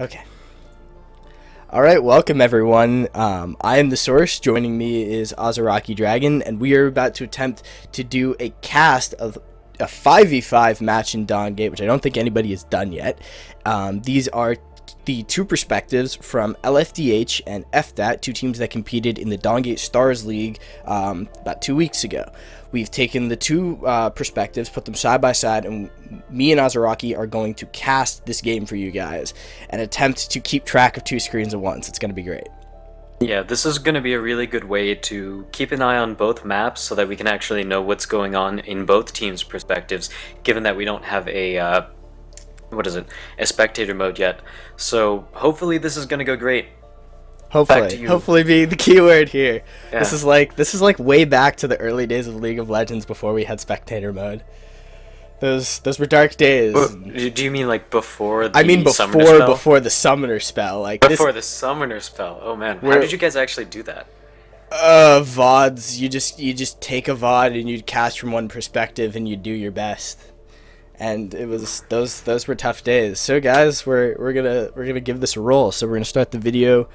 Okay. All right, welcome everyone. I am the Source. Joining me is Azaraki Dragon, and we are about to attempt to do a cast of a 5v5 match in Dawngate, which I don't think anybody has done yet. These are the two perspectives from LFDH and FDAT, two teams that competed in the Dawngate Stars League about 2 weeks ago. We've taken the two perspectives, put them side by side, and me and Azaraki are going to cast this game for you guys and attempt to keep track of two screens at once. It's going to be great. Yeah, this is going to be a really good way to keep an eye on both maps so that we can actually know what's going on in both teams' perspectives, given that we don't have a a spectator mode yet. So hopefully this is going to go great. Hopefully being the keyword here. Yeah. This is like way back to the early days of League of Legends before we had spectator mode. Those were dark days. Do you mean like before the I mean summoner spell? before the summoner spell. Before the summoner spell. Oh man, how did you guys actually do that? VODs. You just take a VOD and you cast from one perspective and you do your best. And it was those were tough days. So guys, we're gonna give this a roll. So we're gonna start the video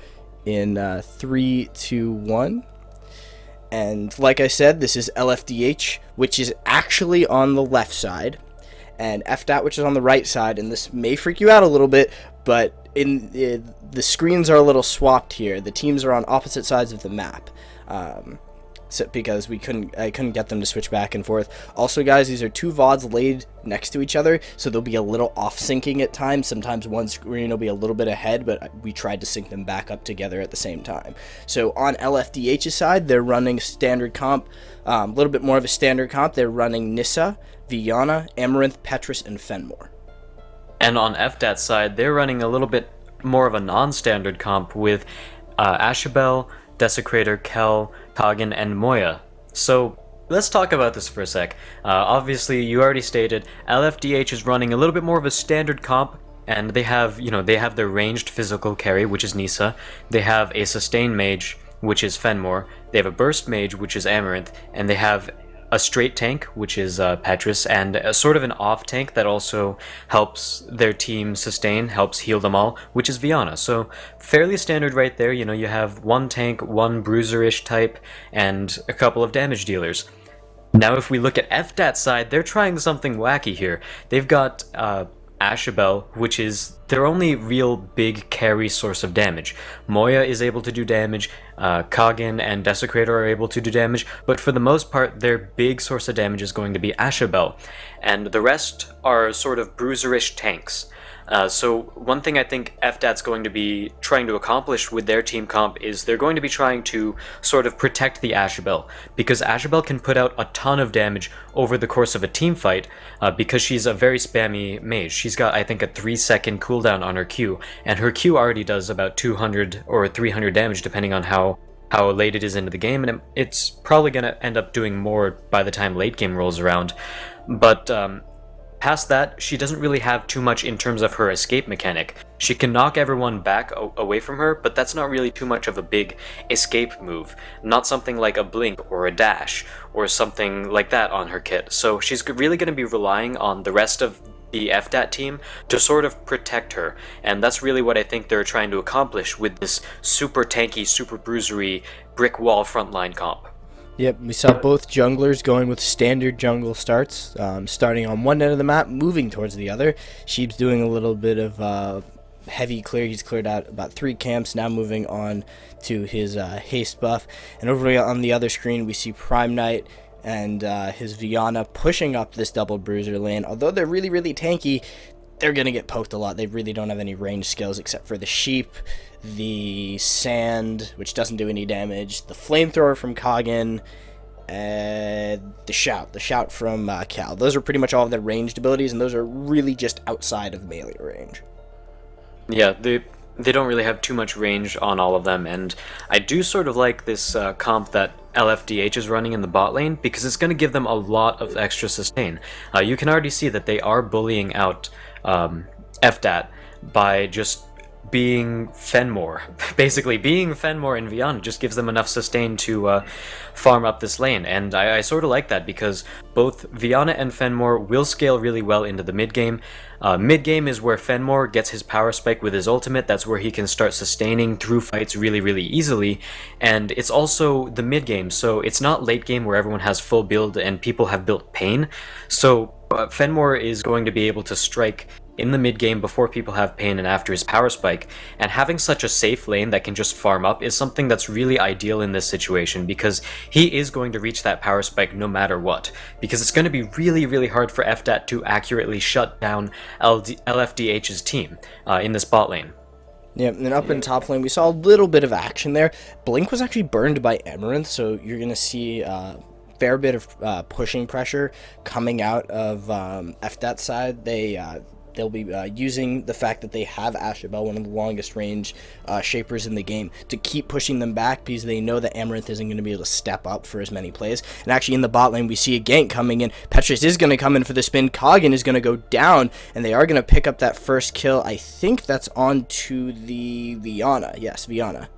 in 3, 2, 1. And like I said, this is LFDH, which is actually on the left side, and FDAT, which is on the right side. And this may freak you out a little bit, but the screens are a little swapped here. The teams are on opposite sides of the map. Because I couldn't get them to switch back and forth. Also, guys, these are two VODs laid next to each other, so they'll be a little off-syncing at times. Sometimes one screen will be a little bit ahead, but we tried to sync them back up together at the same time. So on LFDH's side, they're running standard comp, a little bit more of a standard comp. They're running Nissa, Viana, Amaranth, Petrus, and Fenmore. And on FDAT's side, they're running a little bit more of a non-standard comp with Ashabel, Desecrator, Kel, Kagan, and Moya. So let's talk about this for a sec. Obviously, you already stated LFDH is running a little bit more of a standard comp, and they have their ranged physical carry, which is Nissa. They have a sustain mage, which is Fenmore. They have a burst mage, which is Amaranth, and they have a straight tank, which is Petrus, and a sort of an off tank that also helps their team sustain, helps heal them all, which is Viana. So fairly standard right there. You have one tank, one bruiser-ish type, and a couple of damage dealers. Now if we look at FDAT's side, they're trying something wacky here. They've got Ashabel, which is their only real big carry source of damage. Moya is able to do damage, Kagan and Desecrator are able to do damage, but for the most part, their big source of damage is going to be Ashabel, and the rest are sort of bruiserish tanks. So one thing I think FDAT's going to be trying to accomplish with their team comp is they're going to be trying to sort of protect the Ashabel, because Ashabel can put out a ton of damage over the course of a team fight because she's a very spammy mage. She's got, I think, a 3-second cooldown on her Q, and her Q already does about 200 or 300 damage depending on how late it is into the game, and it's probably going to end up doing more by the time late game rolls around. But past that, she doesn't really have too much in terms of her escape mechanic. She can knock everyone back away from her, but that's not really too much of a big escape move. Not something like a blink or a dash or something like that on her kit. So she's really going to be relying on the rest of the FDAT team to sort of protect her, and that's really what I think they're trying to accomplish with this super tanky, super bruisery brick wall frontline comp. Yep, we saw both junglers going with standard jungle starts, starting on one end of the map, moving towards the other. Sheep's doing a little bit of heavy clear. He's cleared out about 3 camps, now moving on to his haste buff. And over on the other screen, we see Prime Knight and his Viana pushing up this double bruiser lane. Although they're really, really tanky, they're going to get poked a lot. They really don't have any range skills except for the sheep, the sand, which doesn't do any damage, the flamethrower from Kagan, the shout from Cal. Those are pretty much all of their ranged abilities, and those are really just outside of melee range. Yeah, they don't really have too much range on all of them, and I do sort of like this comp that LFDH is running in the bot lane, because it's going to give them a lot of extra sustain. You can already see that they are bullying out FDAT by just being Fenmore. Basically, being Fenmore and Viana just gives them enough sustain to farm up this lane, and I sort of like that because both Viana and Fenmore will scale really well into the mid-game. Mid-game is where Fenmore gets his power spike with his ultimate. That's where he can start sustaining through fights really, really easily, and it's also the mid-game, so it's not late-game where everyone has full build and people have built Pain. So Fenmore is going to be able to strike in the mid game before people have Pain and after his power spike, and having such a safe lane that can just farm up is something that's really ideal in this situation because he is going to reach that power spike no matter what, because it's going to be really, really hard for FDAT to accurately shut down LFDH's team in this bot lane. Yeah, and then up in top lane, we saw a little bit of action there. Blink was actually burned by Amaranth, so you're going to see fair bit of pushing pressure coming out of FDAT side. They'll be using the fact that they have Ashabel, one of the longest range shapers in the game, to keep pushing them back because they know that Amaranth isn't going to be able to step up for as many plays. And actually in the bot lane, we see a gank coming in. Petrus is going to come in for the spin. Koggin is going to go down, and they are going to pick up that first kill. I think that's on to the Viana. Yes, Viana.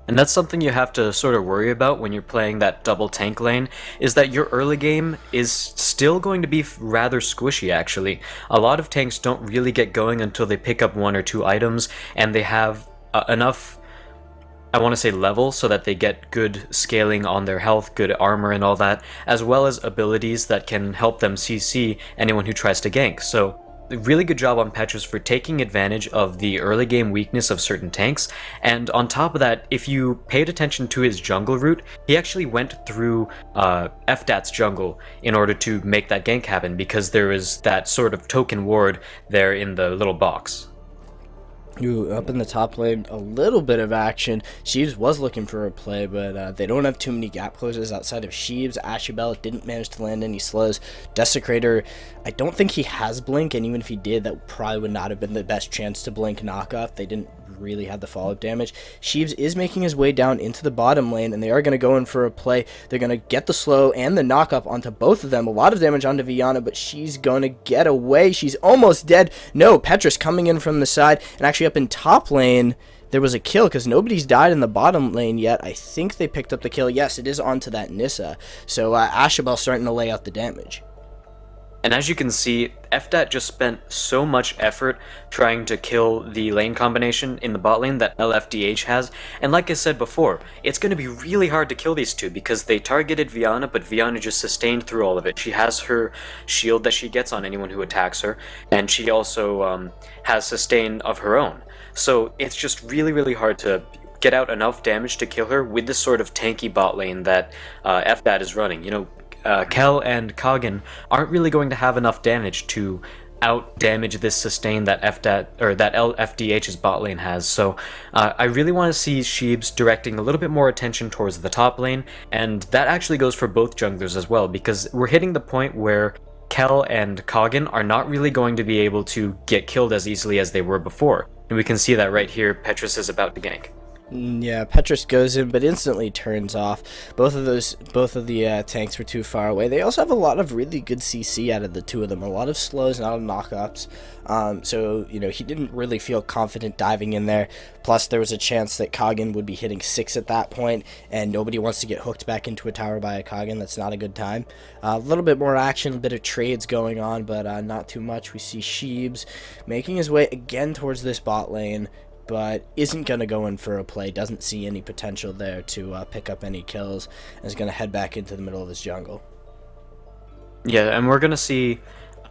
And that's something you have to sort of worry about when you're playing that double tank lane, is that your early game is still going to be rather squishy, actually. A lot of tanks don't really get going until they pick up 1 or 2 items, and they have enough, I want to say, level so that they get good scaling on their health, good armor and all that, as well as abilities that can help them CC anyone who tries to gank. So really good job on Petrus for taking advantage of the early game weakness of certain tanks, and on top of that, if you paid attention to his jungle route, he actually went through FDAT's jungle in order to make that gank happen, because there is that sort of token ward there in the little box. Ooh, up in the top lane, a little bit of action. Sheeves was looking for a play, but they don't have too many gap closers outside of Sheeves. Ashabel didn't manage to land any slows. Desecrator, I don't think he has Blink, and even if he did, that probably would not have been the best chance to Blink knockoff. They didn't really have the follow-up damage. Sheeves is making his way down into the bottom lane, and they are going to go in for a play. They're going to get the slow and the knockup onto both of them. A lot of damage onto Viana, but she's going to get away. She's almost dead. No, Petrus coming in from the side, and actually up in top lane, there was a kill because nobody's died in the bottom lane yet. I think they picked up the kill. Yes, it is onto that Nissa. So Ashabel starting to lay out the damage. And as you can see, FDAT just spent so much effort trying to kill the lane combination in the bot lane that LFDH has, and like I said before, it's going to be really hard to kill these two because they targeted Viana, but Viana just sustained through all of it. She has her shield that she gets on anyone who attacks her, and she also has sustain of her own. So it's just really, really hard to get out enough damage to kill her with this sort of tanky bot lane that FDAT is running. You know, Kel and Koggin aren't really going to have enough damage to out-damage this sustain that FDAT, or that LFDH's bot lane has, so I really want to see Sheeves directing a little bit more attention towards the top lane, and that actually goes for both junglers as well, because we're hitting the point where Kel and Koggin are not really going to be able to get killed as easily as they were before, and we can see that right here. Petrus is about to gank. Yeah, Petrus goes in, but instantly turns off. Both of the tanks were too far away. They also have a lot of really good CC out of the two of them. A lot of slows and a lot of knockups. So, you know, he didn't really feel confident diving in there. Plus, there was a chance that Koggin would be hitting 6 at that point, and nobody wants to get hooked back into a tower by a Koggin. That's not a good time. A little bit more action, a bit of trades going on, but not too much. We see Sheeves making his way again towards this bot lane, but isn't going to go in for a play, doesn't see any potential there to pick up any kills, and is going to head back into the middle of his jungle. Yeah, and we're going to see,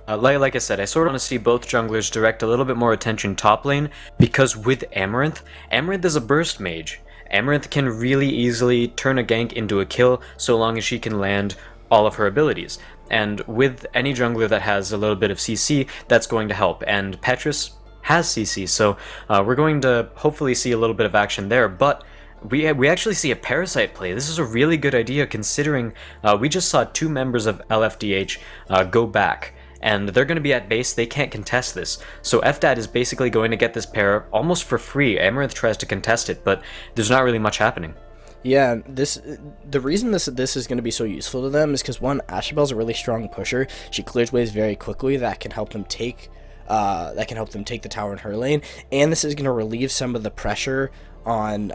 like I said, I sort of want to see both junglers direct a little bit more attention top lane, because with Amaranth is a burst mage. Amaranth can really easily turn a gank into a kill so long as she can land all of her abilities. And with any jungler that has a little bit of CC, that's going to help. And Petrus has CC, so we're going to hopefully see a little bit of action there, but we actually see a Parasite play. This is a really good idea considering we just saw 2 members of LFDH go back, and they're going to be at base. They can't contest this, so FDAT is basically going to get this pair almost for free. Amaranth tries to contest it, but there's not really much happening. Yeah, the reason this is going to be so useful to them is because, one, Ashabel's a really strong pusher. She clears waves very quickly. That can help them take that can help them take the tower in her lane, and this is going to relieve some of the pressure on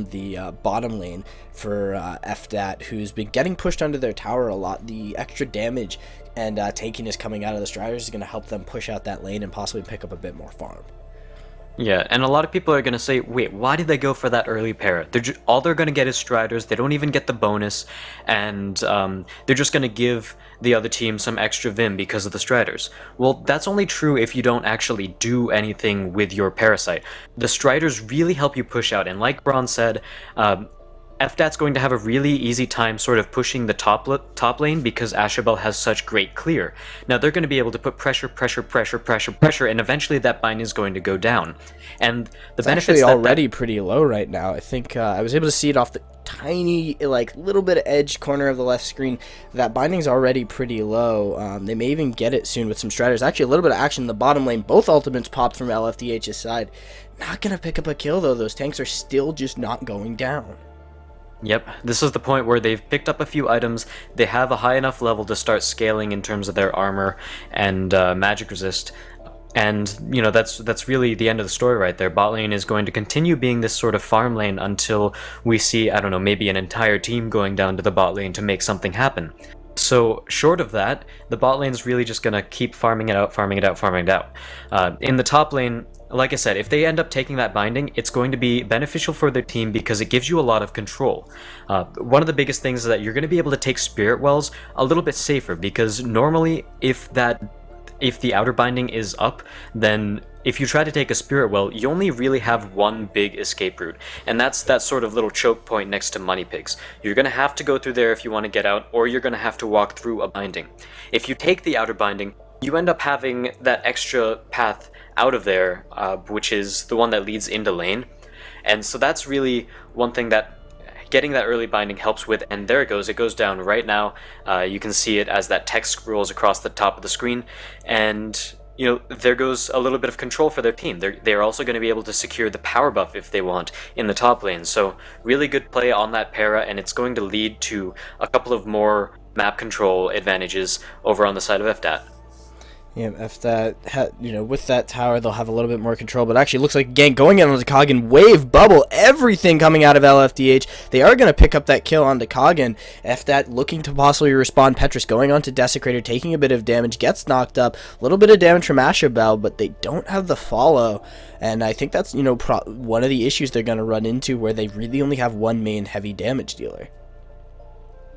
the bottom lane for FDAT, who's been getting pushed under their tower a lot. The extra damage and tankiness coming out of the Striders is going to help them push out that lane and possibly pick up a bit more farm. Yeah, and a lot of people are going to say, wait, why did they go for that early para? All they're going to get is Striders, they don't even get the bonus, and they're just going to give the other team some extra vim because of the Striders. Well, that's only true if you don't actually do anything with your Parasite. The Striders really help you push out, and like Braun said, FDAT's going to have a really easy time sort of pushing the top lane because Ashabel has such great clear. Now they're going to be able to put pressure, and eventually that bind is going to go down. And the benefits actually already pretty low right now. I think I was able to see it off the tiny, like, little bit of edge corner of the left screen. That binding's already pretty low. They may even get it soon with some Striders. Actually, a little bit of action in the bottom lane. Both ultimates popped from LFDH's side. Not going to pick up a kill, though. Those tanks are still just not going down. Yep, this is the point where they've picked up a few items, they have a high enough level to start scaling in terms of their armor and magic resist, and, you know, that's really the end of the story right there. Bot lane is going to continue being this sort of farm lane until we see, I don't know, maybe an entire team going down to the bot lane to make something happen. So, short of that, the bot lane is really just going to keep farming it out. In the top lane, like I said, if they end up taking that binding, it's going to be beneficial for their team because it gives you a lot of control. One of the biggest things is that you're going to be able to take Spirit Wells a little bit safer, because normally if the outer binding is up, then if you try to take a Spirit Well, you only really have one big escape route, and that's that sort of little choke point next to Money Pigs. You're going to have to go through there if you want to get out, or you're going to have to walk through a binding. If you take the outer binding, you end up having that extra path out of there, which is the one that leads into lane. And so that's really one thing that getting that early binding helps with, and there it goes down right now. You can see it as that text scrolls across the top of the screen, and you know, there goes a little bit of control for their team. They're also going to be able to secure the power buff if they want in the top lane. So really good play on that para, and it's going to lead to a couple of more map control advantages over on the side of FDAT. Yeah, if that, with that tower, they'll have a little bit more control. But actually, it looks like, again, going in on the Kogan, wave, bubble, everything coming out of LFDH. They are going to pick up that kill onto Kogan. FDAT looking to possibly respond. Petrus going on to Desecrator, taking a bit of damage, gets knocked up. A little bit of damage from Ashabel, but they don't have the follow. And I think that's, one of the issues they're going to run into, where they really only have one main heavy damage dealer.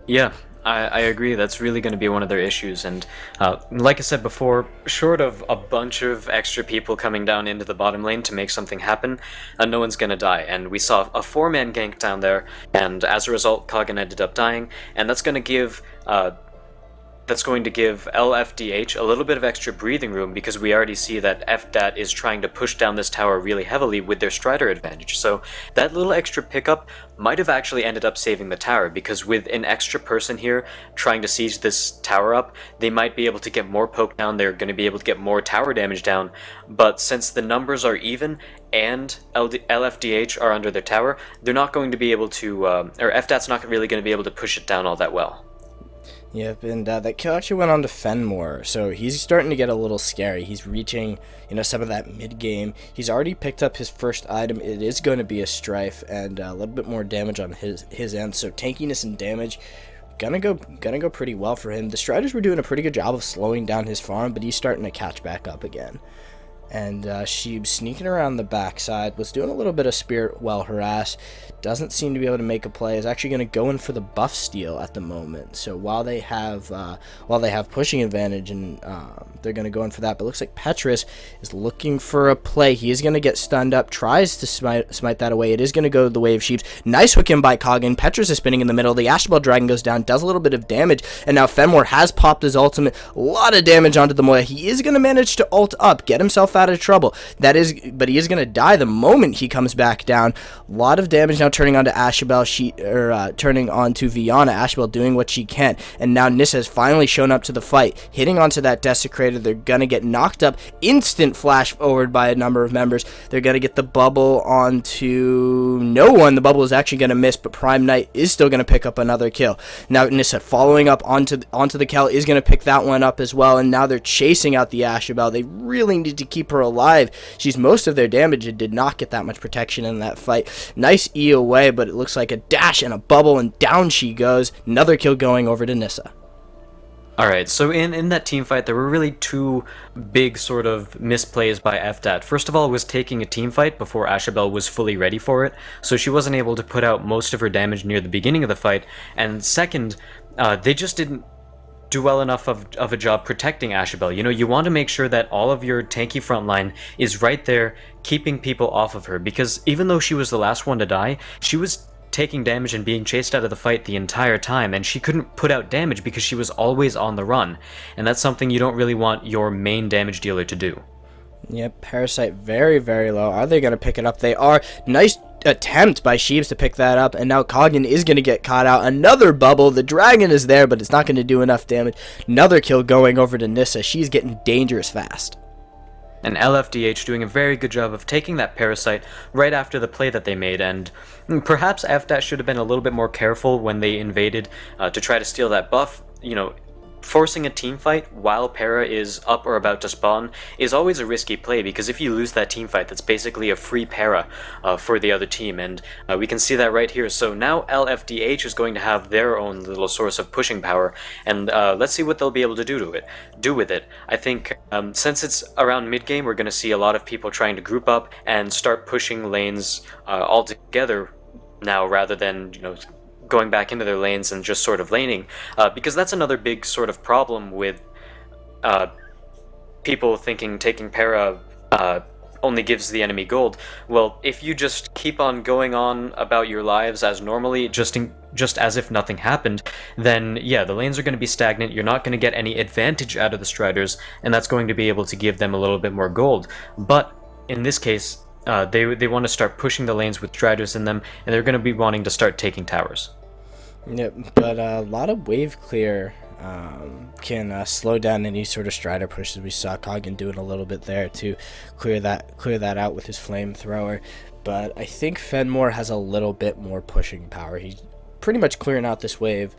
Yeah. I agree, that's really going to be one of their issues, and like I said before, short of a bunch of extra people coming down into the bottom lane to make something happen, no one's going to die. And we saw a 4-man gank down there, and as a result, Kogan ended up dying, and that's going to give LFDH a little bit of extra breathing room, because we already see that FDAT is trying to push down this tower really heavily with their Strider advantage. So that little extra pickup might have actually ended up saving the tower, because with an extra person here trying to siege this tower up, they might be able to get more poke down, they're going to be able to get more tower damage down, but since the numbers are even and LFDH are under their tower, they're not going to be able to, or FDAT's not really going to be able to push it down all that well. Yep, and that kill actually went on to Fenmore, so he's starting to get a little scary. He's reaching, some of that mid-game. He's already picked up his first item. It is going to be a Strife, and a little bit more damage on his end, so tankiness and damage gonna go pretty well for him. The Striders were doing a pretty good job of slowing down his farm, but he's starting to catch back up again. And Sheeb sneaking around the backside, was doing a little bit of Spirit Well harass, doesn't seem to be able to make a play, is actually going to go in for the buff steal at the moment. So while they have pushing advantage, and they're going to go in for that, but it looks like Petrus is looking for a play. He is going to get stunned up, tries to smite that away. It is going to go the way of Sheeps. Nice hook in by Kogan. Petrus is spinning in the middle. The Ashabel Dragon goes down, does a little bit of damage, and now Fenmore has popped his ultimate. A lot of damage onto the Moya. He is going to manage to ult up, get himself out of trouble. But he is going to die the moment he comes back down. A lot of damage now turning onto Ashabel, turning onto Viana. Ashabel doing what she can, and now Nissa has finally shown up to the fight, hitting onto that Desecrator. They're going to get knocked up, instant flash forward by a number of members. They're going to get the bubble onto no one. The bubble is actually going to miss, but Prime Knight is still going to pick up another kill. Now Nissa following up onto the Kel is going to pick that one up as well, and now they're chasing out the Ashabel. They really need to keep her alive. She's most of their damage and did not get that much protection in that fight. Nice E away, but it looks like a dash and a bubble, and down she goes. Another kill going over to Nissa. Alright, so in that team fight, there were really two big sort of misplays by FDAT. First of all, was taking a team fight before Ashabel was fully ready for it, so she wasn't able to put out most of her damage near the beginning of the fight. And second, they just didn't do well enough of a job protecting Ashabel. You know, you want to make sure that all of your tanky front line is right there, keeping people off of her, because even though she was the last one to die, she was taking damage and being chased out of the fight the entire time, and she couldn't put out damage because she was always on the run, and that's something you don't really want your main damage dealer to do. Yep, Parasite very, very low. Are they going to pick it up? They are. Nice attempt by Sheeps to pick that up, and now Coggan is going to get caught out. Another bubble. The dragon is there, but it's not going to do enough damage. Another kill going over to Nissa. She's getting dangerous fast. And LFDH doing a very good job of taking that Parasite right after the play that they made, and perhaps FDAT should have been a little bit more careful when they invaded to try to steal that buff. You know, forcing a team fight while Para is up or about to spawn is always a risky play, because if you lose that team fight, that's basically a free Para for the other team, and we can see that right here. So now LFDH is going to have their own little source of pushing power, and let's see what they'll be able to do with it. I think since it's around mid-game, we're going to see a lot of people trying to group up and start pushing lanes all together now, rather than, you know, going back into their lanes and just sort of laning, because that's another big sort of problem with people thinking taking Para only gives the enemy gold. Well, if you just keep on going on about your lives as normally, just as if nothing happened, then yeah, the lanes are going to be stagnant, you're not going to get any advantage out of the Striders, and that's going to be able to give them a little bit more gold. But in this case, they want to start pushing the lanes with Striders in them, and they're going to be wanting to start taking towers. Yep, but a lot of wave clear can slow down any sort of Strider pushes. We saw Coggan doing a little bit there to clear that out with his flamethrower. But I think Fenmore has a little bit more pushing power. He's pretty much clearing out this wave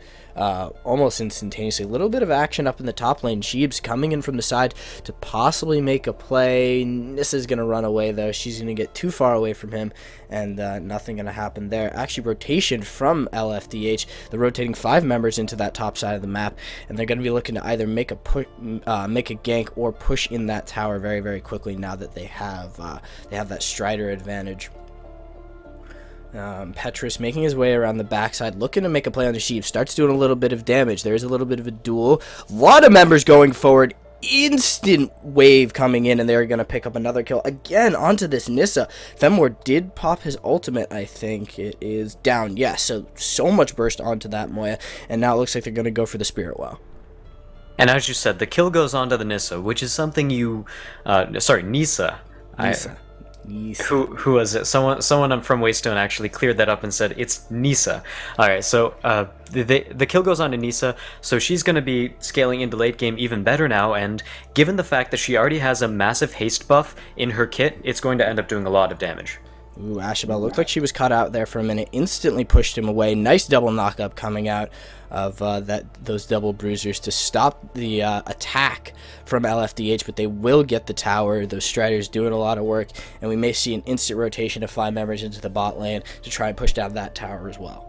almost instantaneously. A little bit of action up in the top lane. Sheebs coming in from the side to possibly make a play. Nissa's going to run away, though. She's going to get too far away from him, and nothing going to happen there. Actually, rotation from LFDH. They're rotating 5 members into that top side of the map, and they're going to be looking to either make a gank or push in that tower very, very quickly now that they have that Strider advantage. Petrus making his way around the backside, looking to make a play on the Sheep. Starts doing a little bit of damage. There's a little bit of a duel. A lot of members going forward. Instant wave coming in, and they're going to pick up another kill. Again, onto this Nissa. Fenmore did pop his ultimate, I think. It is down. Yes, so much burst onto that Moya, and now it looks like they're going to go for the Spirit Well. And as you said, the kill goes on to the Nissa, which is something you... Nissa. Nissa. Who was it? Someone from Waystone actually cleared that up and said it's Nissa. Alright, so the kill goes on to Nissa, so she's going to be scaling into late game even better now, and given the fact that she already has a massive haste buff in her kit, it's going to end up doing a lot of damage. Ooh, Ashabel looked like she was caught out there for a minute, instantly pushed him away. Nice double knock-up coming out of those double bruisers to stop the attack from LFDH, but they will get the tower. Those Striders doing a lot of work, and we may see an instant rotation of 5 members into the bot lane to try and push down that tower as well.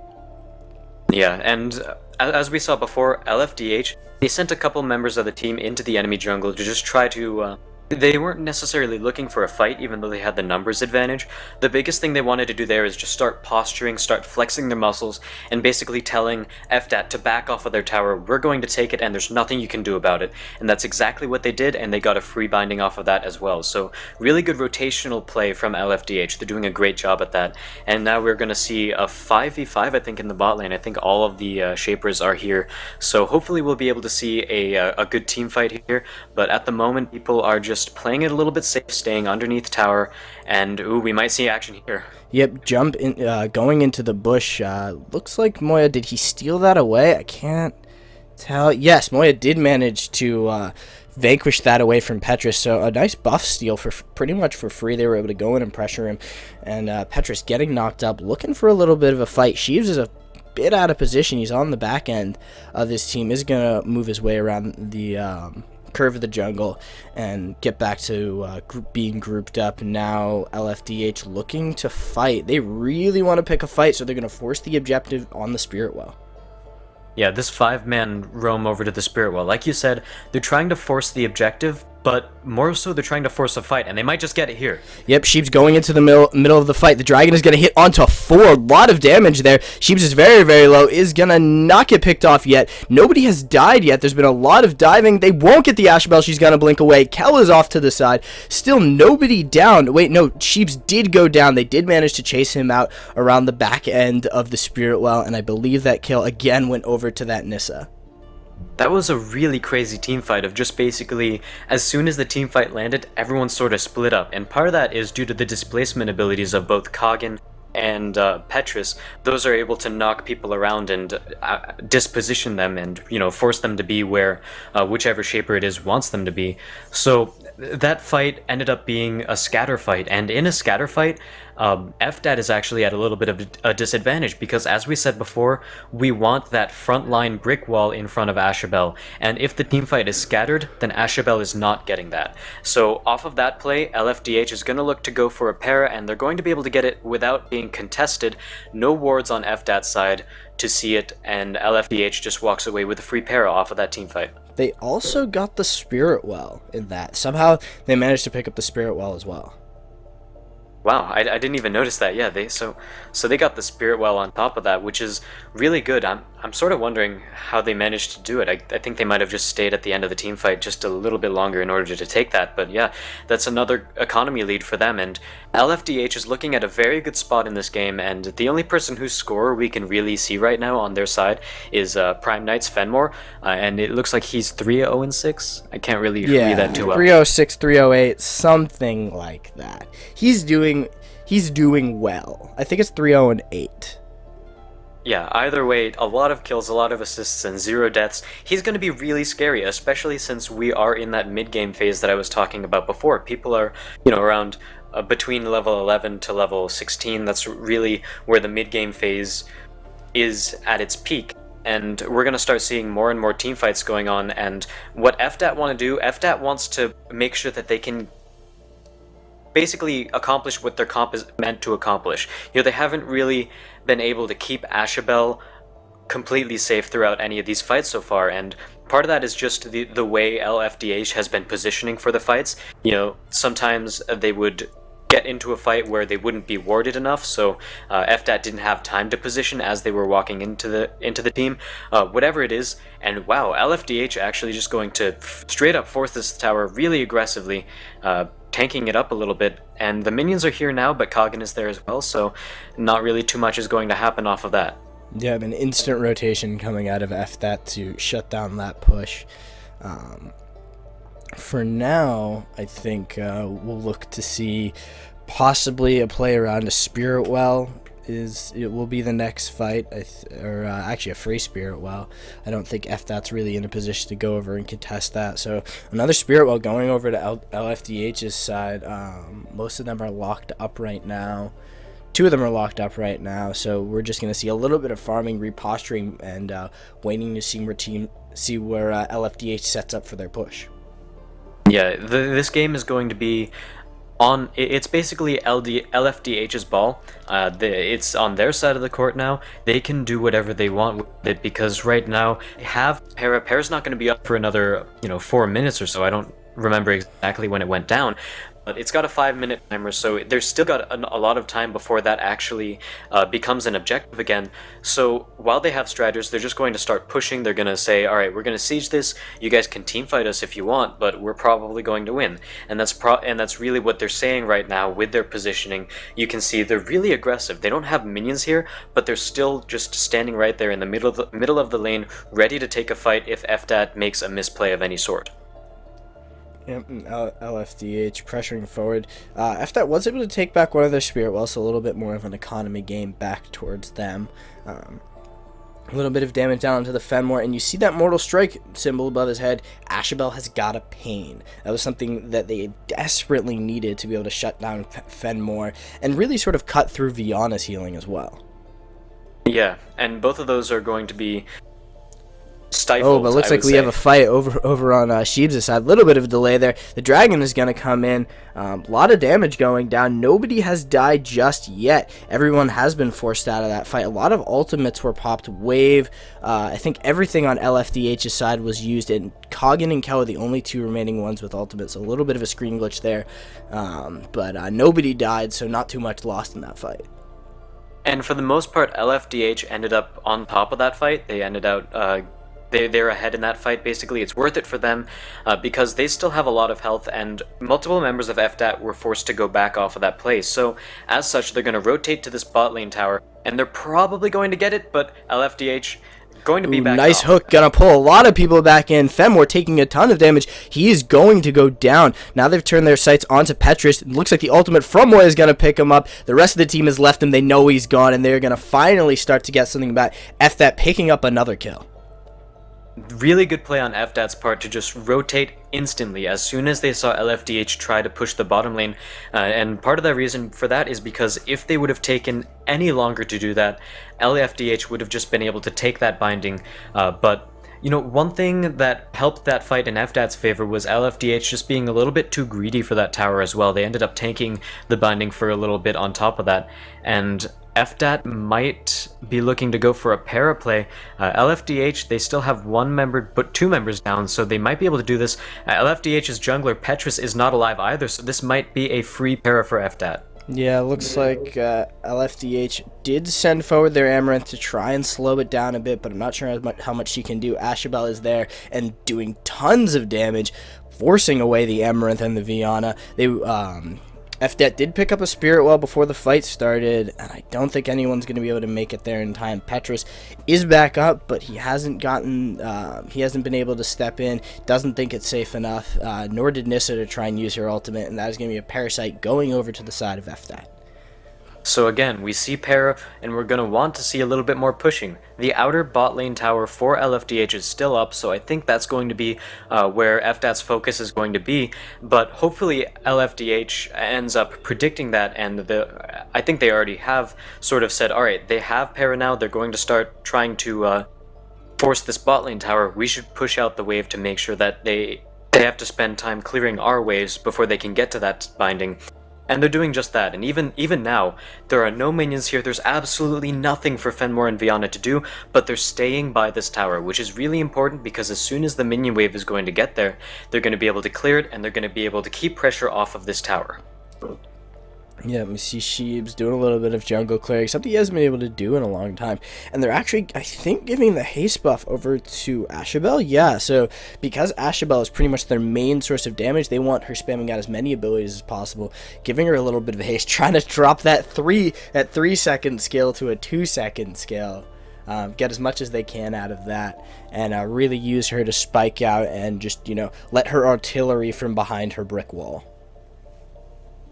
Yeah, and as we saw before, LFDH, they sent a couple members of the team into the enemy jungle to just try to... They weren't necessarily looking for a fight, even though they had the numbers advantage. The biggest thing they wanted to do there is just start posturing, start flexing their muscles, and basically telling FDAT to back off of their tower. We're going to take it, and there's nothing you can do about it. And that's exactly what they did, and they got a free binding off of that as well. So really good rotational play from LFDH. They're doing a great job at that. And now we're going to see a 5v5, I think, in the bot lane. I think all of the Shapers are here. So hopefully we'll be able to see a good team fight here. But at the moment, people are just just playing it a little bit safe, staying underneath tower, and ooh, we might see action here. Yep, jump in, going into the bush. Looks like Moya, did he steal that away? I can't tell. Yes, Moya did manage to vanquish that away from Petrus, so a nice buff steal for pretty much for free. They were able to go in and pressure him, and Petrus getting knocked up, looking for a little bit of a fight. Sheaves is a bit out of position. He's on the back end of this team, is going to move his way around the curve of the jungle and get back to being grouped up. Now LFDH looking to fight. They really want to pick a fight, so they're going to force the objective on the Spirit Well. Yeah, this 5-man roam over to the Spirit Well. Like you said, they're trying to force the objective, but more so they're trying to force a fight, and they might just get it here. Yep, Sheeps going into the middle of the fight. The Dragon is going to hit onto 4. A lot of damage there. Sheeps is very, very low. Is going to not get picked off yet. Nobody has died yet. There's been a lot of diving. They won't get the Ash Bell. She's going to blink away. Kel is off to the side. Still nobody down. Wait, no, Sheeps did go down. They did manage to chase him out around the back end of the Spirit Well, and I believe that kill again went over to that Nissa. That was a really crazy team fight of just basically, as soon as the team fight landed, everyone sort of split up, and part of that is due to the displacement abilities of both Kagan and Petrus. Those are able to knock people around and disposition them and, you know, force them to be where whichever shaper it is wants them to be. So that fight ended up being a scatter fight, and in a scatter fight, FDAT is actually at a little bit of a disadvantage because, as we said before, we want that frontline brick wall in front of Ashabel, and if the team fight is scattered, then Ashabel is not getting that. So off of that play, LFDH is going to look to go for a para, and they're going to be able to get it without being contested. No wards on FDAT's side to see it, and LFDH just walks away with a free para off of that team fight. They also got the Spirit Well in that. Somehow they managed to pick up the Spirit Well as well. Wow, I didn't even notice that. Yeah, so they got the Spirit Well on top of that, which is really good. I'm sort of wondering how they managed to do it. I think they might have just stayed at the end of the team fight just a little bit longer in order to take that. But yeah, that's another economy lead for them. And LFDH is looking at a very good spot in this game. And the only person whose score we can really see right now on their side is Prime Knight's Fenmore, and it looks like he's 3-0-6. I can't really read that too well. 306, 308, something like that. He's doing well. I think it's 3-0-8. Yeah, either way, a lot of kills, a lot of assists, and 0 deaths. He's going to be really scary, especially since we are in that mid-game phase that I was talking about before. People are, you know, around between level 11 to level 16. That's really where the mid-game phase is at its peak. And we're going to start seeing more and more team fights going on. And what FDAT want to do, FDAT wants to make sure that they can basically accomplish what their comp is meant to accomplish. You know, they haven't really been able to keep Ashabel completely safe throughout any of these fights so far, and part of that is just the way LFDH has been positioning for the fights. You know, sometimes they would get into a fight where they wouldn't be warded enough, so FDAT didn't have time to position as they were walking into the team. Whatever it is, and wow, LFDH actually just going to straight up force this tower really aggressively, tanking it up a little bit, and the minions are here now, but Kagan is there as well, so not really too much is going to happen off of that. Yeah, an instant rotation coming out of FDAT to shut down that push. For now, I think we'll look to see possibly a play around a Spirit Well. It will be the next fight, or actually a free Spirit Well. I don't think FDAT's really in a position to go over and contest that. So another Spirit Well going over to LFDH's side. Most of them are locked up right now. 2 of them are locked up right now. So we're just going to see a little bit of farming, reposturing, and waiting to see where LFDH sets up for their push. Yeah, this game is going to be it's basically LFDH's ball. It's on their side of the court now. They can do whatever they want with it because right now they have Para's not going to be up for another 4 minutes or so. I don't remember exactly when it went down. But it's got a 5-minute timer, so there's still got a lot of time before that actually becomes an objective again. So while they have Striders, they're just going to start pushing. They're going to say, all right, we're going to siege this. You guys can teamfight us if you want, but we're probably going to win. And that's really what they're saying right now with their positioning. You can see they're really aggressive. They don't have minions here, but they're still just standing right there in the middle of the lane, ready to take a fight if FDAT makes a misplay of any sort. Yep, and LFDH pressuring forward. FDAT was able to take back one of their Spirit Wells, so a little bit more of an economy game back towards them. A little bit of damage down to the Fenmore, and you see that Mortal Strike symbol above his head. Ashabel has got a pain. That was something that they desperately needed to be able to shut down Fenmore and really sort of cut through Viana's healing as well. Yeah, and both of those are going to be stifled. Oh, but looks like we have a fight over on Sheebs' side. A little bit of a delay there. The dragon is going to come in. A lot of damage going down. Nobody has died just yet. Everyone has been forced out of that fight. A lot of ultimates were popped. Wave. I think everything on LFDH's side was used, and Kagan and Kel are the only two remaining ones with ultimates. A little bit of a screen glitch there. But nobody died, so not too much lost in that fight. And for the most part, LFDH ended up on top of that fight. They ended out they're ahead in that fight. Basically, it's worth it for them because they still have a lot of health, and multiple members of FDAT were forced to go back off of that place. So, as such, they're going to rotate to this bot lane tower, and they're probably going to get it, but LFDH going to be back nice off. Hook, gonna pull a lot of people back in. Fenmore taking a ton of damage. He is going to go down. Now they've turned their sights onto Petrus. It looks like the ultimate from Moya is gonna pick him up. The rest of the team has left him. They know he's gone, and they're gonna finally start to get something back. FDAT picking up another kill. Really good play on FDAT's part to just rotate instantly as soon as they saw LFDH try to push the bottom lane, and part of the reason for that is because if they would have taken any longer to do that, LFDH would have just been able to take that binding, but you know, one thing that helped that fight in FDAT's favor was LFDH just being a little bit too greedy for that tower as well. They ended up tanking the binding for a little bit on top of that, and FDAT might be looking to go for a para play. LFDH, they still have one member, but two members down, so they might be able to do this. LFDH's jungler, Petrus, is not alive either, so this might be a free para for FDAT. Yeah, looks like LFDH did send forward their Amaranth to try and slow it down a bit, but I'm not sure how much she can do. Ashabel is there and doing tons of damage, forcing away the Amaranth and the Viana. FDAT did pick up a Spirit Well before the fight started, and I don't think anyone's going to be able to make it there in time. Petrus is back up, but he hasn't been able to step in, doesn't think it's safe enough, nor did Nissa to try and use her ultimate, and that is going to be a Parasite going over to the side of FDAT. So again, we see para, and we're going to want to see a little bit more pushing. The outer bot lane tower for LFDH is still up, so I think that's going to be where FDAT's focus is going to be, but hopefully LFDH ends up predicting that, and I think they already have sort of said, alright, they have para now, they're going to start trying to force this bot lane tower. We should push out the wave to make sure that they have to spend time clearing our waves before they can get to that binding. And they're doing just that, and even now, there are no minions here. There's absolutely nothing for Fenmore and Viana to do, but they're staying by this tower, which is really important because as soon as the minion wave is going to get there, they're going to be able to clear it, and they're going to be able to keep pressure off of this tower. Yeah, we see Sheebs doing a little bit of jungle clearing, something he hasn't been able to do in a long time. And they're actually, I think, giving the haste buff over to Ashabel. Yeah, so because Ashabel is pretty much their main source of damage, they want her spamming out as many abilities as possible, giving her a little bit of haste, trying to drop that 3-second scale to a 2-second scale. Get as much as they can out of that, and really use her to spike out and just, let her artillery from behind her brick wall.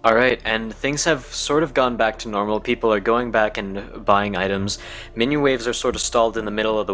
Alright, and things have sort of gone back to normal. People are going back and buying items. Minion waves are sort of stalled in the middle of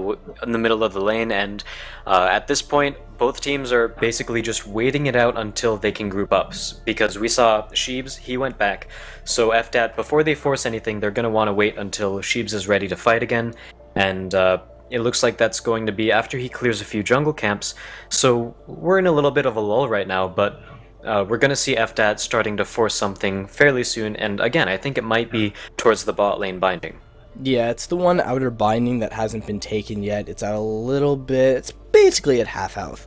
the lane, and at this point, both teams are basically just waiting it out until they can group up. Because we saw Sheebs, he went back. So FDAT, before they force anything, they're going to want to wait until Sheebs is ready to fight again. And it looks like that's going to be after he clears a few jungle camps. So we're in a little bit of a lull right now, but we're going to see FDAT starting to force something fairly soon, and again, I think it might be towards the bot lane binding. Yeah, it's the one outer binding that hasn't been taken yet. It's at a little bit, it's basically at half health.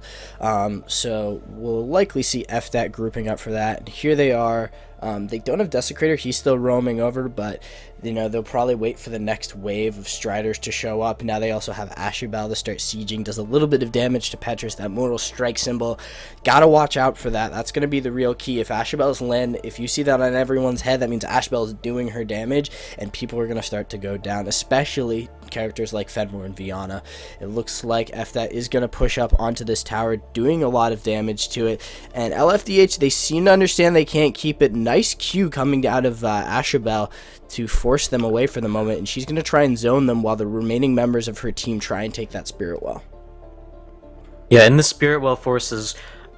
So we'll likely see FDAT grouping up for that. And here they are. They don't have Desecrator. He's still roaming over, but they'll probably wait for the next wave of Striders to show up. Now they also have Asherbell to start sieging. Does a little bit of damage to Petrus, that Mortal Strike symbol. Gotta watch out for that. That's going to be the real key. If Asherbell's land, if you see that on everyone's head, that means Asherbell is doing her damage, and people are going to start to go down, especially characters like Fenrir and Viana. It looks like FDAT is going to push up onto this tower, doing a lot of damage to it, and LFDH, they seem to understand they can't keep it. Nice Q coming out of Asherbell to force them away for the moment, and she's going to try and zone them while the remaining members of her team try and take that Spirit Well. Yeah, and the Spirit Well forces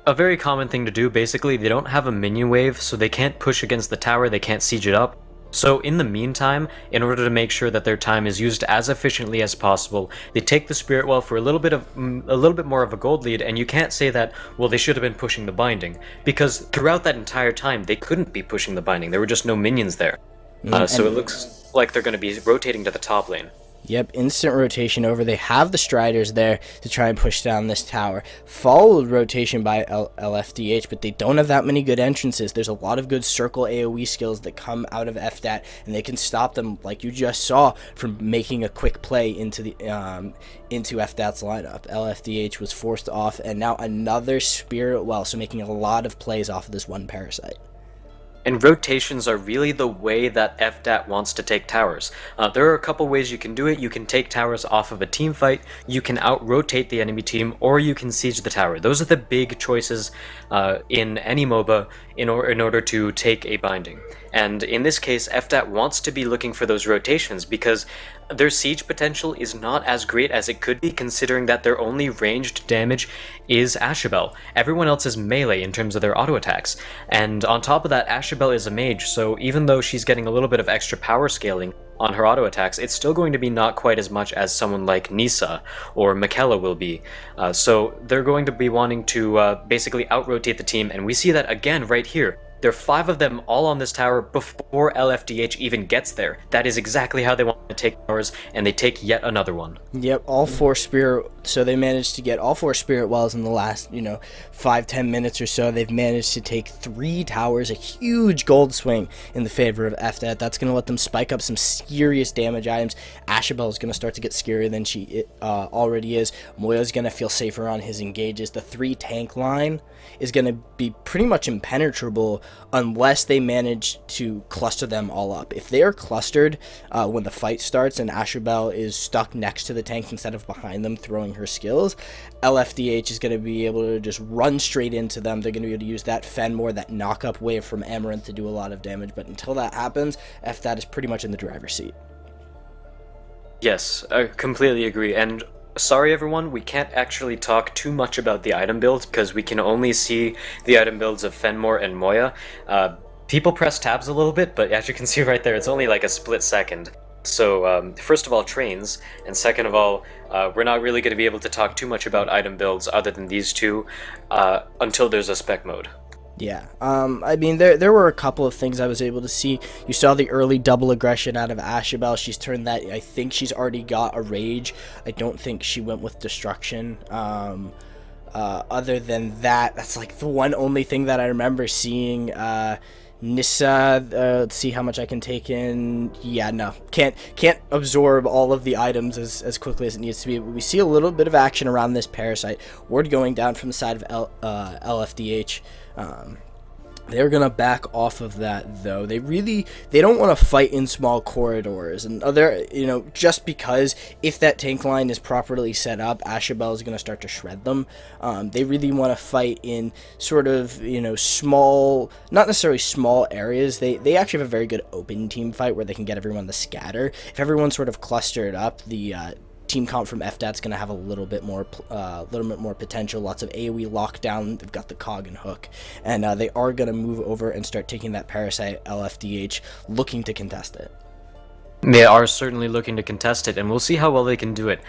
a very common thing to do. Basically, they don't have a minion wave, so they can't push against the tower, they can't siege it up. So in the meantime, in order to make sure that their time is used as efficiently as possible, they take the Spirit Well for a little bit more of a gold lead, and you can't say that, well, they should have been pushing the binding, because throughout that entire time, they couldn't be pushing the binding. There were just no minions there. So it looks like they're going to be rotating to the top lane. Yep, instant rotation over. They have the Striders there to try and push down this tower. Followed rotation by LFDH, but they don't have that many good entrances. There's a lot of good circle AoE skills that come out of FDAT, and they can stop them, like you just saw, from making a quick play into FDAT's lineup. LFDH was forced off, and now another Spirit Well, so making a lot of plays off of this one Parasite. And rotations are really the way that FDAT wants to take towers. There are a couple ways you can do it. You can take towers off of a team fight, you can out-rotate the enemy team, or you can siege the tower. Those are the big choices in any MOBA in order to take a binding. And in this case, FDAT wants to be looking for those rotations because their siege potential is not as great as it could be, considering that their only ranged damage is Asherbell. Everyone else is melee in terms of their auto attacks. And on top of that, Asherbell is a mage, so even though she's getting a little bit of extra power scaling on her auto attacks, it's still going to be not quite as much as someone like Nisa or Michaela will be. So they're going to be wanting to basically out-rotate the team, and we see that again right here. There are 5 of them all on this tower before LFDH even gets there. That is exactly how they want to take towers, and they take yet another one. Yep, all 4 Spirit... So they managed to get all 4 Spirit Wells in the last, 5-10 minutes or so. They've managed to take 3 towers, a huge gold swing in the favor of FDAT. That's going to let them spike up some serious damage items. Asherbell is going to start to get scarier than she already is. Moya's going to feel safer on his engages. The 3 tank line is going to be pretty much impenetrable unless they manage to cluster them all up. If they are clustered when the fight starts and Asherbell is stuck next to the tanks instead of behind them throwing her skills, LFDH is going to be able to just run straight into them. They're going to be able to use that Fenmore, that knock-up wave from Amaranth to do a lot of damage, but until that happens, FDAT is pretty much in the driver's seat. Yes, I completely agree, and sorry everyone, we can't actually talk too much about the item builds because we can only see the item builds of Fenmore and Moya. People press tabs a little bit, but as you can see right there, it's only like a split second. So first of all, trains, and second of all, we're not really going to be able to talk too much about item builds other than these two until there's a spec mode. Yeah, I mean, there were a couple of things I was able to see. You saw the early double aggression out of Asherbell. She's turned that. I think she's already got a rage. I don't think she went with destruction. Other than that, that's like the one only thing that I remember seeing. Nissa, let's see how much I can take in. Yeah, no, can't absorb all of the items as quickly as it needs to be. But we see a little bit of action around this Parasite. Ward going down from the side of LFDH. They're gonna back off of that though. They don't want to fight in small corridors, and just because if that tank line is properly set up, Asherbell is gonna start to shred them. They really want to fight in sort of small, not necessarily small areas. They actually have a very good open team fight where they can get everyone to scatter. If everyone's sort of clustered up, the team comp from FDAT's going to have a little bit more potential. Lots of AoE lockdown. They've got the cog and hook, and they are going to move over and start taking that Parasite. LFDH looking to contest it. They are certainly looking to contest it, and we'll see how well they can do it.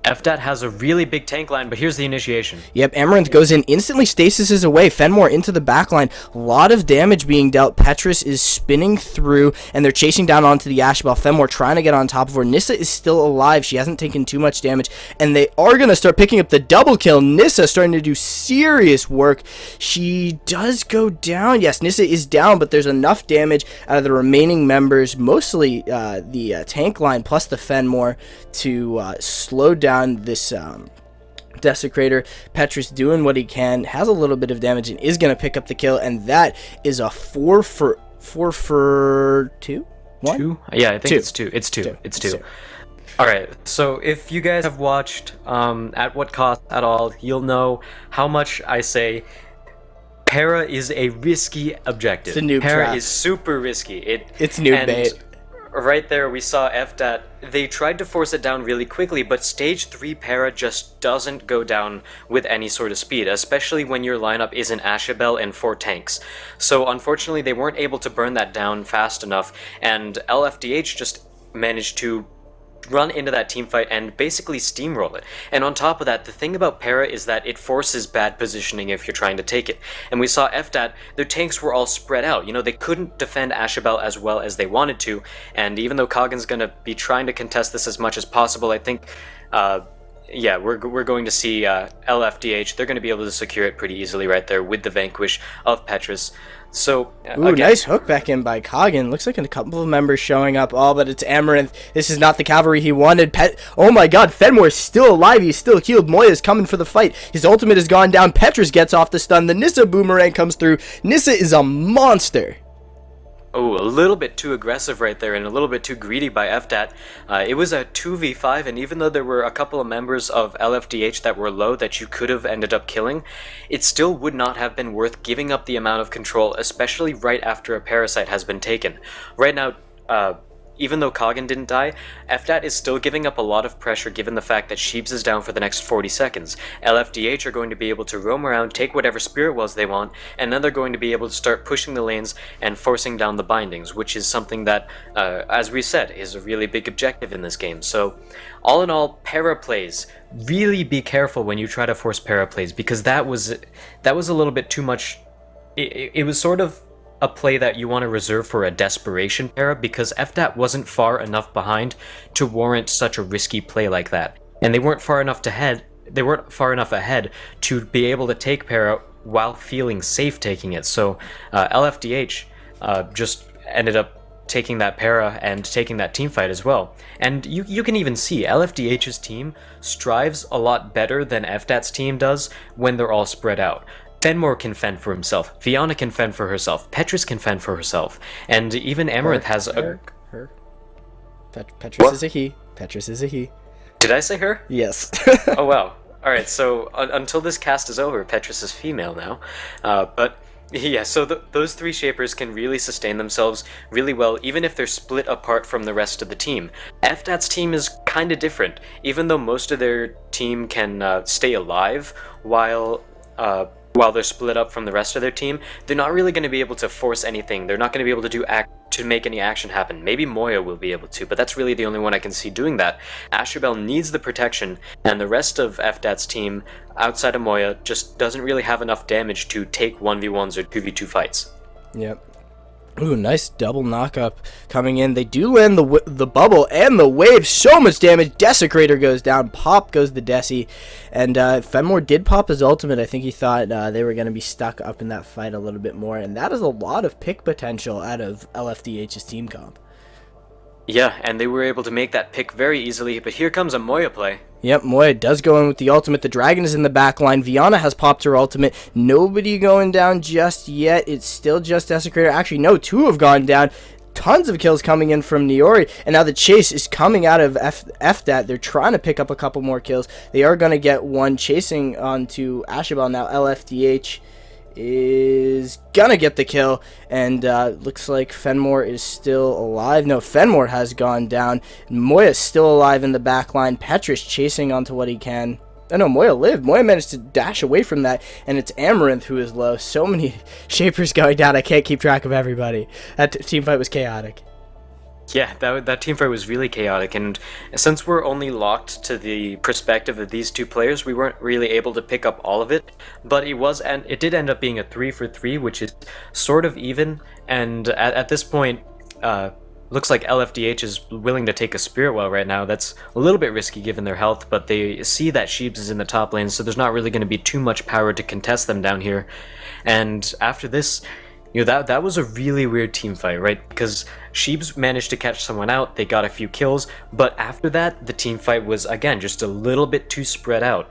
FDAT has a really big tank line, but here's the initiation. Yep, Amaranth goes in, instantly stasis away, Fenmore into the back line, a lot of damage being dealt, Petrus is spinning through, and they're chasing down onto the Ashbel, Fenmore trying to get on top of her, Nissa is still alive, she hasn't taken too much damage, and they are going to start picking up the double kill, Nissa starting to do serious work, she does go down, yes, Nissa is down, but there's enough damage out of the remaining members, mostly the tank line plus the Fenmore, to slow down this Desecrator. Petrus doing what he can, has a little bit of damage, and is going to pick up the kill, and that is a 4 for 2? 1? 2? Yeah, I think 2. It's two. Alright, so if you guys have watched At What Cost at all, you'll know how much I say Para is a risky objective. It's a noob Para trap. is super risky. It's noob bait. Right there, we saw FDAT. They tried to force it down really quickly, but stage 3 Para just doesn't go down with any sort of speed, especially when your lineup is an Ashabel and 4 tanks. So unfortunately, they weren't able to burn that down fast enough, and LFDH just managed to run into that team fight and basically steamroll it. And on top of that, the thing about Para is that it forces bad positioning if you're trying to take it. And we saw FDAT, their tanks were all spread out. You know, they couldn't defend Ashabel as well as they wanted to, and even though Kagan's gonna be trying to contest this as much as possible, I think yeah, we're going to see LFDH. They're going to be able to secure it pretty easily right there with the Vanquish of Petrus. So, ooh, again, nice hook back in by Kagan. Looks like a couple of members showing up. Oh, but it's Amaranth. This is not the cavalry he wanted. Oh my god, Fenmore is still alive. He's still healed. Moya's coming for the fight. His ultimate has gone down. Petrus gets off the stun. The Nissa boomerang comes through. Nissa is a monster. Oh, a little bit too aggressive right there and a little bit too greedy by FDAT. It was a 2v5, and even though there were a couple of members of LFDH that were low that you could have ended up killing, it still would not have been worth giving up the amount of control, especially right after a parasite has been taken. Right now, even though Kagan didn't die, FDAT is still giving up a lot of pressure given the fact that Sheebs is down for the next 40 seconds. LFDH are going to be able to roam around, take whatever Spirit Wells they want, and then they're going to be able to start pushing the lanes and forcing down the bindings, which is something that, as we said, is a really big objective in this game. So, all in all, para plays. Really be careful when you try to force para plays, because that was a little bit too much. It was sort of a play that you want to reserve for a desperation para, because FDAT wasn't far enough behind to warrant such a risky play like that, and they weren't far enough ahead to be able to take para while feeling safe taking it. So LFDH just ended up taking that para and taking that team fight as well. And you can even see LFDH's team strives a lot better than FDAT's team does when they're all spread out. Fenmore can fend for himself, Fiona can fend for herself, Petrus can fend for herself, and even Amaranth has a... Petrus is a he. Petrus is a he. Did I say her? Yes. Oh wow. Alright, so until this cast is over, Petrus is female now. But yeah, so those three Shapers can really sustain themselves really well, even if they're split apart from the rest of the team. FDAT's team is kinda different, even though most of their team can stay alive while they're split up from the rest of their team, they're not really going to be able to force anything. They're not going to be able to make any action happen. Maybe Moya will be able to, but that's really the only one I can see doing that. Ashabel needs the protection, and the rest of FDAT's team, outside of Moya, just doesn't really have enough damage to take 1v1s or 2v2 fights. Yep. Ooh, nice double knockup coming in. They do land the bubble and the wave. So much damage. Desecrator goes down. Pop goes the Desi. And Fenmore did pop his ultimate. I think he thought they were going to be stuck up in that fight a little bit more. And that is a lot of pick potential out of LFDH's team comp. Yeah, and they were able to make that pick very easily. But here comes a Moya play. Yep, Moya does go in with the ultimate. The dragon is in the back line. Viana has popped her ultimate. Nobody going down just yet. It's still just Desecrator. Actually, no, two have gone down. Tons of kills coming in from Niori. And now the chase is coming out of FDAT. They're trying to pick up a couple more kills. They are going to get one chasing onto Ashabel. Now LFDH is gonna get the kill, and looks like Fenmore is still alive. No, Fenmore has gone down. Moya's still alive in the back line. Petrus chasing onto what he can. Oh no, Moya lived. Moya managed to dash away from that, and it's Amaranth who is low. So many Shapers going down, I can't keep track of everybody. That team fight was chaotic. Yeah, that team fight was really chaotic, and since we're only locked to the perspective of these two players, we weren't really able to pick up all of it. But it did end up being a 3-for-3, which is sort of even. And at this point, looks like LFDH is willing to take a Spirit Well right now. That's a little bit risky given their health, but they see that Sheebs is in the top lane, so there's not really going to be too much power to contest them down here. And after this, that was a really weird team fight, right? Because Sheebs managed to catch someone out, they got a few kills, but after that, the team fight was, again, just a little bit too spread out.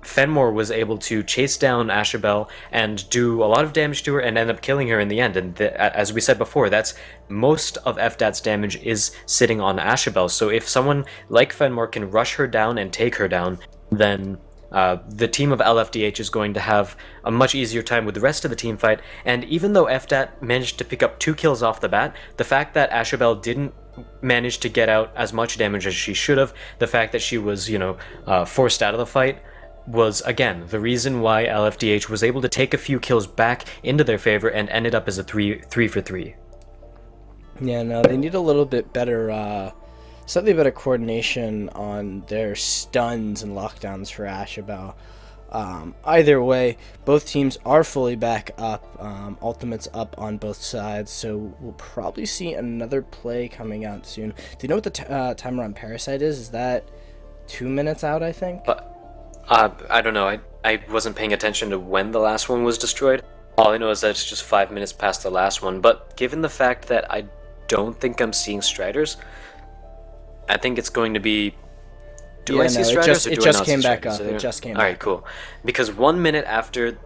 Fenmore was able to chase down Ashabel and do a lot of damage to her and end up killing her in the end. And as we said before, that's most of FDAT's damage is sitting on Ashabel. So if someone like Fenmore can rush her down and take her down, then the team of LFDH is going to have a much easier time with the rest of the team fight. And even though FDAT managed to pick up 2 kills off the bat, the fact that Ashabel didn't manage to get out as much damage as she should have, the fact that she was, forced out of the fight, was, again, the reason why LFDH was able to take a few kills back into their favor and ended up as a 3-for-3. Yeah, no, they need a little bit better, slightly better coordination on their stuns and lockdowns for Ashabel. Either way, both teams are fully back up. Ultimate's up on both sides, so we'll probably see another play coming out soon. Do you know what the timer on Parasite is? Is that 2 minutes out, I think? I don't know. I wasn't paying attention to when the last one was destroyed. All I know is that it's just 5 minutes past the last one. But given the fact that I don't think I'm seeing Striders, I think it's going to be... Do I see Striders or do I not see Striders? It just came back up. It just came back up. Alright, cool. Because 1 minute after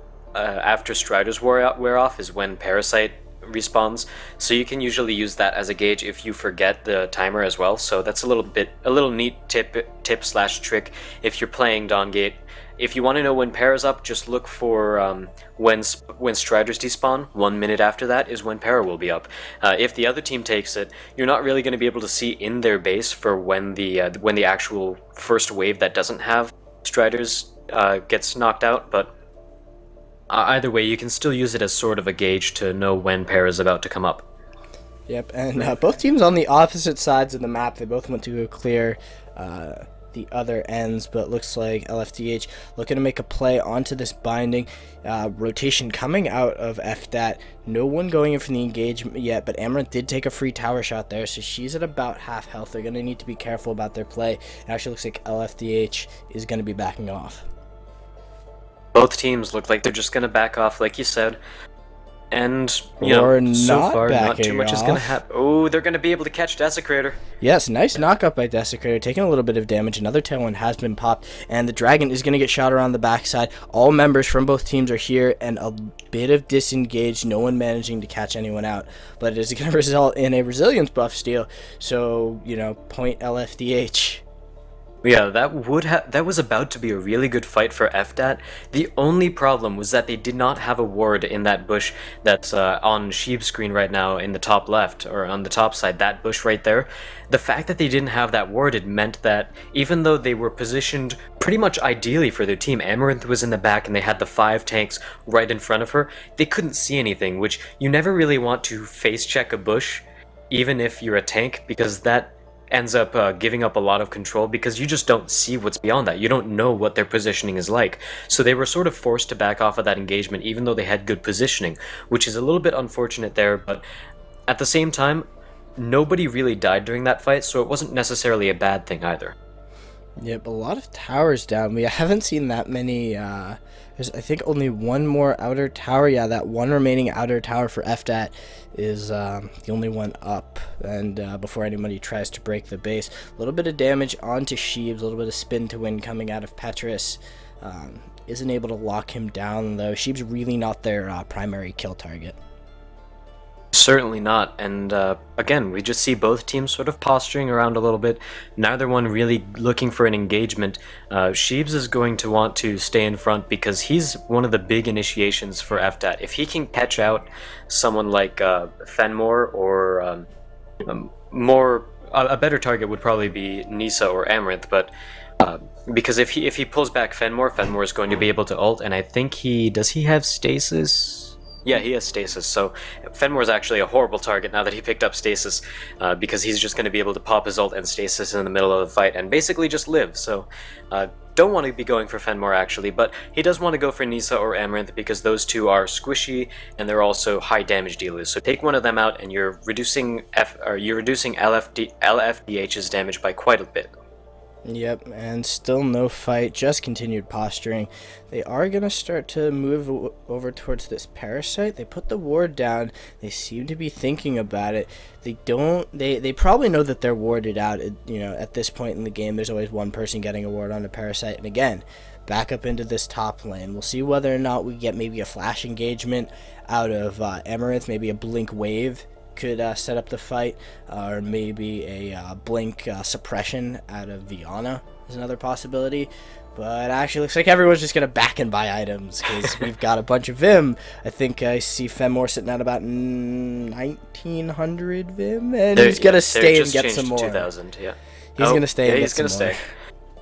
Striders wear off is when Parasite respawns, so you can usually use that as a gauge if you forget the timer as well. So that's a little neat tip slash trick if you're playing Dawngate. If you want to know when Para's up, just look for when Striders despawn. 1 minute after that is when Para will be up. If the other team takes it, you're not really going to be able to see in their base for when the actual first wave that doesn't have Striders gets knocked out, but either way, you can still use it as sort of a gauge to know when Para is about to come up. Yep, and both teams on the opposite sides of the map. They both want to go clear the other ends, but looks like LFDH looking to make a play onto this binding. Rotation coming out of FDAT. No one going in for the engagement yet, but Amaranth did take a free tower shot there, so she's at about half health. They're going to need to be careful about their play. It actually looks like LFDH is going to be backing off. Both teams look like they're just going to back off, like you said. And, so far, not too much is going to happen. Oh, they're going to be able to catch Desecrator. Yes, nice knockup by Desecrator, taking a little bit of damage. Another tailwind has been popped, and the Dragon is going to get shot around the backside. All members from both teams are here, and a bit of disengaged, no one managing to catch anyone out. But it is going to result in a resilience buff steal, so, point LFDH. Yeah, that was about to be a really good fight for FDAT. The only problem was that they did not have a ward in that bush that's on Sheeb's screen right now in the top left, or on the top side, that bush right there. The fact that they didn't have that ward, it meant that even though they were positioned pretty much ideally for their team, Amaranth was in the back and they had the 5 tanks right in front of her, they couldn't see anything, which you never really want to face check a bush, even if you're a tank, because that ends up giving up a lot of control, because you just don't see what's beyond that. You don't know what their positioning is like. So they were sort of forced to back off of that engagement even though they had good positioning, which is a little bit unfortunate there, but at the same time, nobody really died during that fight, so it wasn't necessarily a bad thing either. Yep, a lot of towers down. We haven't seen that many. There's, I think, only one more outer tower. Yeah, that one remaining outer tower for FDAT is the only one up. And before anybody tries to break the base, a little bit of damage onto Sheebs, a little bit of spin to win coming out of Petrus. Isn't able to lock him down, though. Sheeb's really not their primary kill target. Certainly not, and again, we just see both teams sort of posturing around a little bit, neither one really looking for an engagement. Sheebs is going to want to stay in front because he's one of the big initiations for FDAT. If he can catch out someone like Fenmore, or a better target would probably be Nisa or Amaranth, but because if he pulls back Fenmore is going to be able to ult, and I think does he have stasis? Yeah, he has stasis, so Fenmore's actually a horrible target now that he picked up stasis, because he's just going to be able to pop his ult and stasis in the middle of the fight and basically just live, so don't want to be going for Fenmore actually, but he does want to go for Nisa or Amaranth because those two are squishy and they're also high damage dealers, so take one of them out and you're reducing LFDH's damage by quite a bit. Yep, and still no fight, just continued posturing. They are going to start to move over towards this parasite. They put the ward down. They seem to be thinking about it. They probably know that they're warded out. At this point in the game, there's always one person getting a ward on a parasite. And again, back up into this top lane. We'll see whether or not we get maybe a flash engagement out of Amaranth, maybe a blink wave could set up the fight, or maybe a blink suppression out of Viana is another possibility. But actually looks like everyone's just going to back and buy items because we've got a bunch of Vim. I think I see Fenmore sitting at about 1900 Vim, and he's going to stay and get some more. 2000, yeah. He's going to stay and get some more. Stay.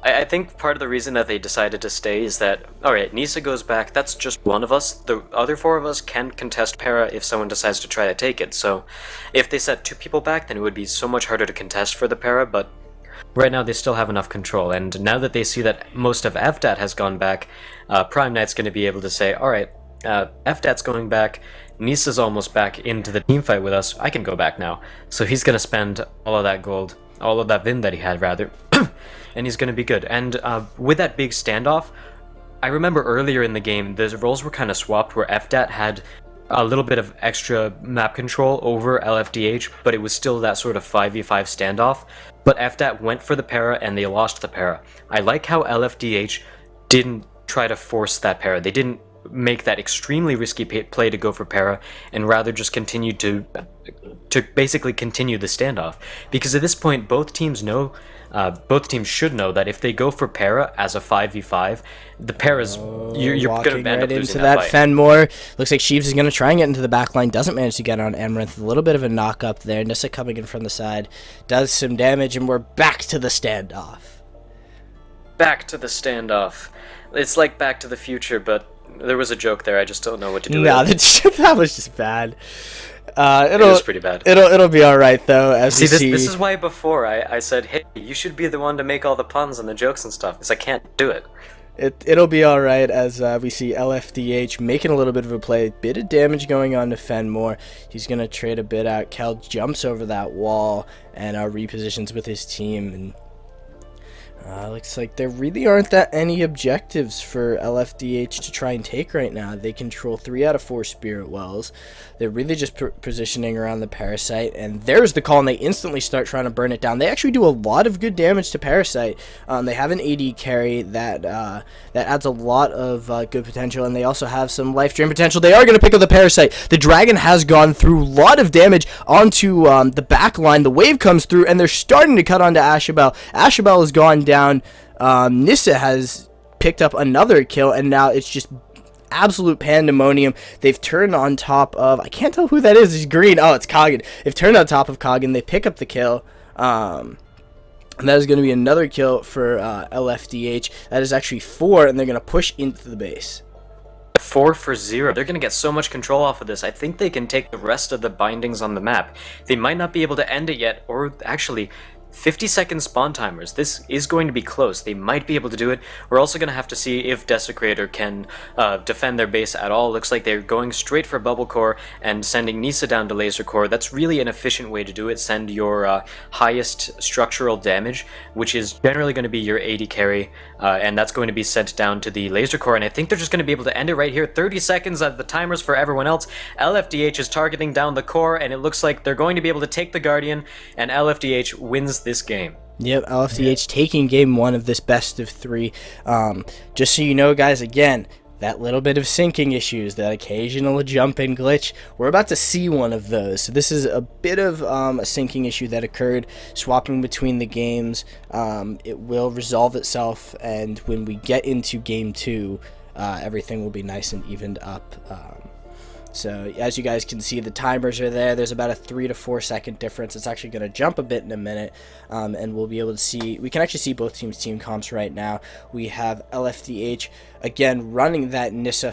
I think part of the reason that they decided to stay is that, alright, Nisa goes back, that's just one of us. The other four of us can contest Para if someone decides to try to take it. So if they set two people back, then it would be so much harder to contest for the Para, but right now they still have enough control. And now that they see that most of FDAT has gone back, Prime Knight's going to be able to say, alright, FDAT's going back, Nisa's almost back into the team fight with us, I can go back now. So he's going to spend all of that gold, all of that Vin that he had, rather, and he's going to be good. And with that big standoff, I remember earlier in the game, the roles were kind of swapped where FDAT had a little bit of extra map control over LFDH, but it was still that sort of 5v5 standoff. But FDAT went for the Para and they lost the Para. I like how LFDH didn't try to force that Para. They didn't make that extremely risky play to go for Para, and rather just continue to basically continue the standoff. Because at this point, both teams should know that if they go for Para as a 5v5, the Para's you're going to end up losing into that that fight. Fenmore. Looks like Sheeves is going to try and get into the back line. Doesn't manage to get on Amaranth. A little bit of a knock up there. Nissa coming in from the side. Does some damage, and we're back to the standoff. Back to the standoff. It's like Back to the Future, but there was a joke there. I just don't know what to do No, with it. that was just bad. It was pretty bad. It'll be all right though. As we see, this is why before I said, hey, you should be the one to make all the puns and the jokes and stuff, because I can't do it. It'll be all right as we see LFDH making a little bit of a play. Bit of damage going on to Fenmore. He's gonna trade a bit out. Kel jumps over that wall and repositions with his team, and looks like there really aren't that any objectives for LFDH to try and take right now. They control 3 out of 4 Spirit Wells. They're really just positioning around the Parasite, and there's the call, and they instantly start trying to burn it down. They actually do a lot of good damage to Parasite. They have an AD carry that adds a lot of good potential, and they also have some life drain potential. They are going to pick up the Parasite. The Dragon has gone through a lot of damage onto the back line. The wave comes through, and they're starting to cut onto Ashabel. Ashabel has gone down. Nissa has picked up another kill, and now it's just absolute pandemonium. They've turned on top of, I can't tell who that is. He's green. Oh, it's Kogan. They've turned on top of Kogan. They pick up the kill. And that is going to be another kill for LFDH. That is actually 4, and they're going to push into the base. 4 for 0. They're going to get so much control off of this. I think they can take the rest of the bindings on the map. They might not be able to end it yet, or actually 50-second spawn timers. This is going to be close. They might be able to do it. We're also going to have to see if Desecrator can defend their base at all. Looks like they're going straight for Bubble Core and sending Nisa down to Laser Core. That's really an efficient way to do it. Send your highest structural damage, which is generally going to be your AD carry, and that's going to be sent down to the Laser Core, and I think they're just going to be able to end it right here. 30 seconds at the timers for everyone else. LFDH is targeting down the core, and it looks like they're going to be able to take the Guardian, and LFDH wins this game. Yep, LFDH taking game 1 of this best of 3. Just so you know, guys, again, that little bit of syncing issues, that occasional jump and glitch, we're about to see one of those. So this is a bit of a syncing issue that occurred, swapping between the games. It will resolve itself, and when we get into game 2, everything will be nice and evened up. So as you guys can see, the timers are there. There's about a 3 to 4 second difference. It's actually going to jump a bit in a minute, and we'll be able to see, we can actually see both teams' team comps right now. We have LFDH again running that Nissa